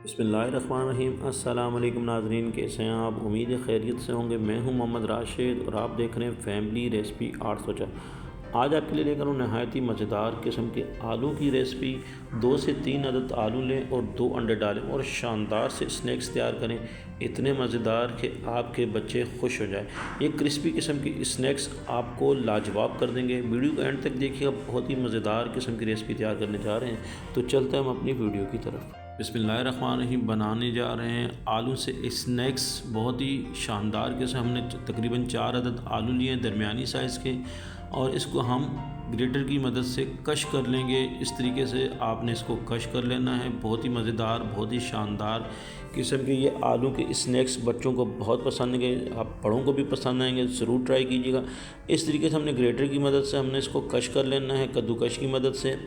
बिस्मिल्लाहिर्रहमानिर्रहीम। अस्सलाम वालेकुम नाज़रीन, कैसे हैं आप? उम्मीद है खैरियत से होंगे। मैं हूं मोहम्मद राशिद और आप देख रहे हैं फैमिली रेसिपी 804। आज आपके लिए लेकर हूँ नहायत ही मज़ेदार किस्म के आलू की रेसिपी। 2 से 3 अदद आलू लें और 2 अंडे डालें और शानदार से स्नैक्स तैयार करें, इतने मज़ेदार कि आपके बच्चे खुश हो जाए। ये क्रिस्पी किस्म की स्नैक्स आपको लाजवाब कर देंगे। वीडियो को एंड तक देखिएगा, बहुत ही मज़ेदार किस्म की रेसिपी तैयार करने जा रहे हैं। तो चलते हैं हम अपनी वीडियो की तरफ। बिस्मिल्लाहिर्रहमानिर्रहीम। बनाने जा रहे हैं आलू से स्नैक्स, बहुत ही शानदार किस्म। हमने तकरीबन 4 अदद आलू लिए हैं दरमियानी साइज़ के, और इसको हम ग्रेटर की मदद से कश कर लेंगे। इस तरीके से आपने इसको कश कर लेना है। बहुत ही मज़ेदार, बहुत ही शानदार किस्म के ये आलू के स्नैक्स बच्चों को बहुत पसंद आएंगे, आप बड़ों को भी पसंद आएंगे, ज़रूर ट्राई कीजिएगा। इस तरीके से हमने ग्रेटर की मदद से हमने इसको कश कर लेना है, कद्दूकश की मदद से।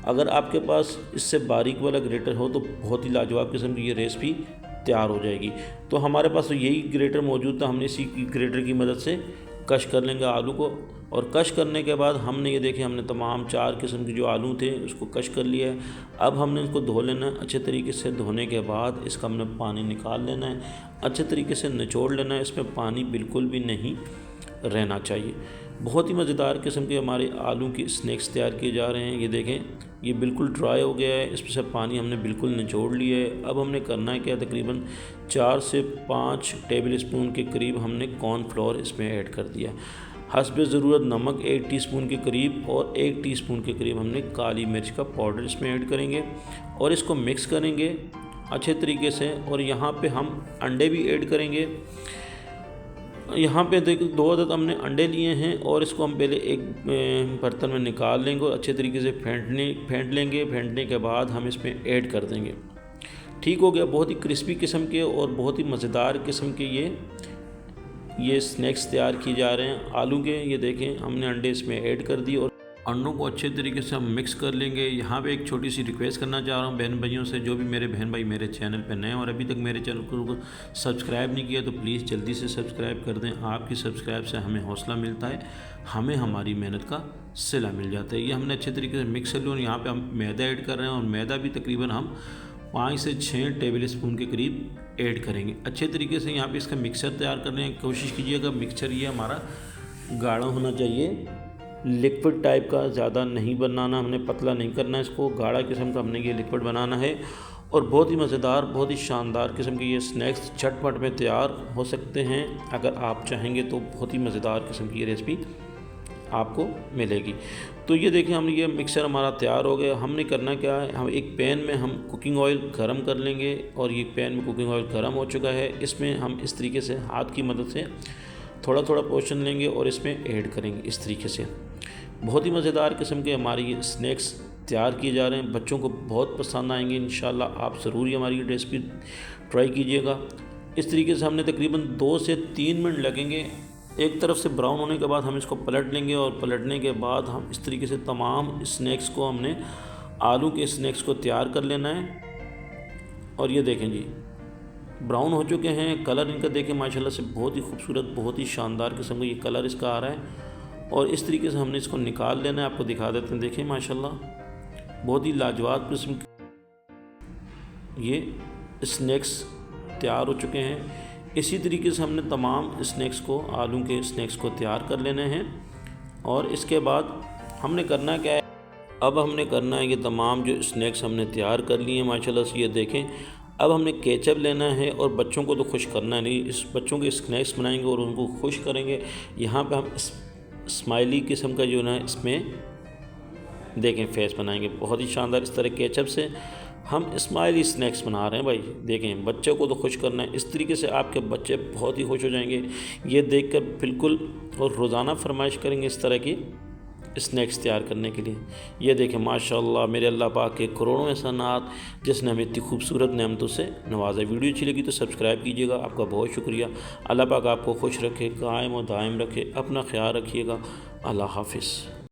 अगर आपके पास इससे बारीक वाला ग्रेटर हो तो बहुत ही लाजवाब किस्म की ये रेसिपी तैयार हो जाएगी। तो हमारे पास तो यही ग्रेटर मौजूद था, हमने इसी ग्रेटर की मदद से कश कर लेंगे आलू को। और कश करने के बाद हमने ये देखें, हमने तमाम 4 किस्म के जो आलू थे उसको कश कर लिया है। अब हमने इसको धो लेना है अच्छे तरीके से। धोने के बाद इसका हमने पानी निकाल लेना है, अच्छे तरीके से निचोड़ लेना है। इसमें पानी बिल्कुल भी नहीं रहना चाहिए। बहुत ही मज़ेदार किस्म के हमारे आलू की स्नैक्स तैयार किए जा रहे हैं। ये देखें, ये बिल्कुल ड्राई हो गया है, इसमें से पानी हमने बिल्कुल निचोड़ लिया है। अब हमने करना है क्या, तकरीबन 4 से 5 टेबल स्पून के करीब हमने कॉर्नफ्लोर इसमें ऐड कर दिया। हस्बे ज़रूरत नमक 1 टीस्पून के करीब और 1 टीस्पून के करीब हमने काली मिर्च का पाउडर इसमें ऐड करेंगे और इसको मिक्स करेंगे अच्छे तरीके से। और यहाँ पे हम अंडे भी ऐड करेंगे। यहाँ पे देखो 2 अदद हमने अंडे लिए हैं और इसको हम पहले एक बर्तन में निकाल लेंगे और अच्छे तरीके से फेंट लेंगे। फेंटने के बाद हम इसमें ऐड कर देंगे। ठीक हो गया। बहुत ही क्रिस्पी किस्म के और बहुत ही मज़ेदार किस्म के ये स्नैक्स तैयार किए जा रहे हैं आलू के। ये देखें, हमने अंडे इसमें ऐड कर दिए और अंडों को अच्छे तरीके से हम मिक्स कर लेंगे। यहाँ पे एक छोटी सी रिक्वेस्ट करना चाह रहा हूँ बहन भाइयों से, जो भी मेरे बहन भाई मेरे चैनल पे नए हैं और अभी तक मेरे चैनल को सब्सक्राइब नहीं किया तो प्लीज़ जल्दी से सब्सक्राइब कर दें। आपकी सब्सक्राइब से हमें हौसला मिलता है, हमें हमारी मेहनत का सिला मिल जाता है। ये हमने अच्छे तरीके से मिक्स कर लिया और यहाँ पर हम मैदा ऐड कर रहे हैं और मैदा भी तकरीबन हम 5 से 6 टेबल स्पून के करीब ऐड करेंगे। अच्छे तरीके से यहाँ पे इसका मिक्सचर तैयार करने की कोशिश कीजिएगा। मिक्सचर ये हमारा गाढ़ा होना चाहिए, लिक्विड टाइप का ज़्यादा नहीं बनाना, हमने पतला नहीं करना है इसको, गाढ़ा किस्म का हमने ये लिक्विड बनाना है। और बहुत ही मज़ेदार, बहुत ही शानदार किस्म के ये स्नैक्स झटपट में तैयार हो सकते हैं। अगर आप चाहेंगे तो बहुत ही मज़ेदार किस्म की ये रेसिपी आपको मिलेगी। तो ये देखें, हम ये मिक्सचर हमारा तैयार हो गया। हमने करना क्या है, हम एक पैन में हम कुकिंग ऑयल गरम कर लेंगे और ये पैन में कुकिंग ऑयल गरम हो चुका है। इसमें हम इस तरीके से हाथ की मदद से थोड़ा थोड़ा पोर्शन लेंगे और इसमें ऐड करेंगे इस तरीके से। बहुत ही मज़ेदार किस्म के हमारे ये स्नैक्स तैयार किए जा रहे हैं, बच्चों को बहुत पसंद आएंगे इंशाल्लाह। आप ज़रूर ही हमारी रेसिपी ट्राई कीजिएगा। इस तरीके से हमने तकरीबन 2 से 3 मिनट लगेंगे। एक तरफ से ब्राउन होने के बाद हम इसको पलट लेंगे और पलटने के बाद हम इस तरीके से तमाम स्नैक्स को, हमने आलू के स्नैक्स को तैयार कर लेना है। और ये देखें जी, ब्राउन हो चुके हैं। कलर इनका देखें माशाल्लाह से बहुत ही खूबसूरत, बहुत ही शानदार किस्म का ये कलर इसका आ रहा है। और इस तरीके से हमने इसको निकाल लेना है। आपको दिखा देते हैं, देखें माशाल्लाह बहुत ही लाजवाब किस्म ये स्नैक्स तैयार हो चुके हैं। इसी तरीके से हमने तमाम स्नैक्स को, आलू के स्नैक्स को तैयार कर लेने हैं। और इसके बाद हमने करना क्या है, अब हमने करना है, ये तमाम जो स्नैक्स हमने तैयार कर लिए हैं माशाल्लाह से, ये देखें। अब हमने केचप लेना है और बच्चों को तो खुश करना नहीं, इस बच्चों के स्नैक्स बनाएंगे और उनको खुश करेंगे। यहाँ पे हम स्माइली किस्म का जो ना इसमें देखें फेस बनाएंगे, बहुत ही शानदार। इस तरह केचप से हम स्माइली स्नैक्स बना रहे हैं भाई। देखें, बच्चों को तो खुश करना है, इस तरीके से आपके बच्चे बहुत ही खुश हो जाएंगे ये देखकर बिल्कुल, और रोज़ाना फरमाइश करेंगे इस तरह की स्नैक्स तैयार करने के लिए। ये देखें माशाल्लाह, मेरे अल्लाह पाक के करोड़ों एहसानात जिसने हमें इतनी खूबसूरत नेमतों से नवाजा। वीडियो अच्छी लगी तो सब्सक्राइब कीजिएगा। आपका बहुत शुक्रिया। अल्लाह पाक आपको खुश रखे, कायम और दायम रखे। अपना ख्याल रखिएगा। अल्लाह हाफिज़।